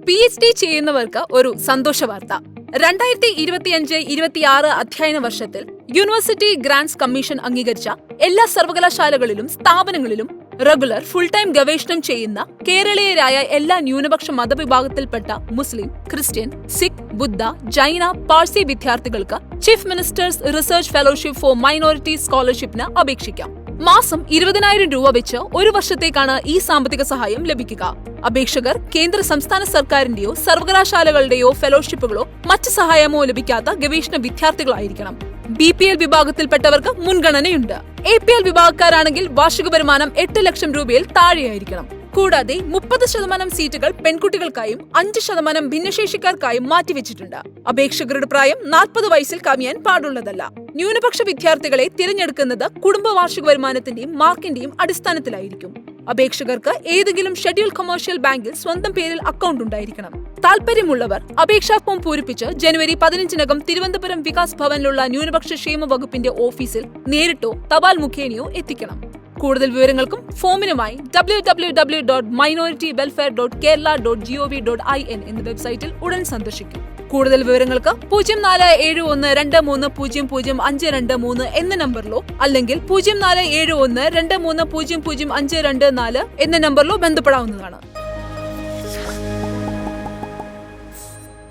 PhD ചെയ്യുന്നവർക്ക് ഒരു സന്തോഷ വാർത്ത. 2025-26 അധ്യയന വർഷത്തിൽ യൂണിവേഴ്സിറ്റി ഗ്രാന്റ്സ് കമ്മീഷൻ അംഗീകരിച്ച എല്ലാ സർവകലാശാലകളിലും സ്ഥാപനങ്ങളിലും റെഗുലർ ഫുൾ ടൈം ഗവേഷണം ചെയ്യുന്ന കേരളീയരായ എല്ലാ ന്യൂനപക്ഷ മതവിഭാഗത്തിൽപ്പെട്ട മുസ്ലിം, ക്രിസ്ത്യൻ, സിഖ്, ബുദ്ധ, ജൈന, പാഴ്സി വിദ്യാർത്ഥികൾക്ക് chief minister's research fellowship for minority സ്കോളർഷിപ്പിന് അപേക്ഷിക്കാം. മാസം 20,000 രൂപ വെച്ച് ഒരു വർഷത്തേക്കാണ് ഈ സാമ്പത്തിക സഹായം ലഭിക്കുക. അപേക്ഷകർ കേന്ദ്ര സംസ്ഥാന സർക്കാരിന്റെയോ സർവകലാശാലകളുടെയോ ഫെലോഷിപ്പുകളോ മറ്റ് സഹായമോ ലഭിക്കാത്ത ഗവേഷണ വിദ്യാർത്ഥികളായിരിക്കണം. BPL വിഭാഗത്തിൽപ്പെട്ടവർക്ക് മുൻഗണനയുണ്ട്. APL വിഭാഗക്കാരാണെങ്കിൽ വാർഷിക വരുമാനം 8 ലക്ഷം രൂപയിൽ താഴെയായിരിക്കണം. കൂടാതെ 30% സീറ്റുകൾ പെൺകുട്ടികൾക്കായും 5% ഭിന്നശേഷിക്കാർക്കായും മാറ്റിവെച്ചിട്ടുണ്ട്. അപേക്ഷകരുടെ പ്രായം 40 വയസ്സിൽ കവിയാൻ പാടുള്ളതല്ല. ന്യൂനപക്ഷ വിദ്യാർത്ഥികളെ തിരഞ്ഞെടുക്കുന്നത് കുടുംബ വാർഷിക വരുമാനത്തിന്റെയും മാർക്കിന്റെയും അടിസ്ഥാനത്തിലായിരിക്കും. അപേക്ഷകർക്ക് ഏതെങ്കിലും ഷെഡ്യൂൾ കൊമേഴ്ഷ്യൽ ബാങ്കിൽ സ്വന്തം പേരിൽ അക്കൗണ്ട് ഉണ്ടായിരിക്കണം. താൽപര്യമുള്ളവർ അപേക്ഷാ ഫോം പൂരിപ്പിച്ച് ജനുവരി 15-നകം തിരുവനന്തപുരം വികാസ് ഭവനിലുള്ള ന്യൂനപക്ഷ ക്ഷേമ വകുപ്പിന്റെ ഓഫീസിൽ നേരിട്ടോ തപാൽ മുഖേനയോ എത്തിക്കണം. കൂടുതൽ വിവരങ്ങൾക്കും ഫോമിനുമായി www.minorityWelfare.kerala.gov.in എന്ന വെബ്സൈറ്റിൽ ഉടൻ സന്ദർശിക്കും. കൂടുതൽ വിവരങ്ങൾക്ക് 0471200523 എന്ന നമ്പറിലോ അല്ലെങ്കിൽ 047123000524 എന്ന നമ്പറിലോ ബന്ധപ്പെടാവുന്നതാണ്.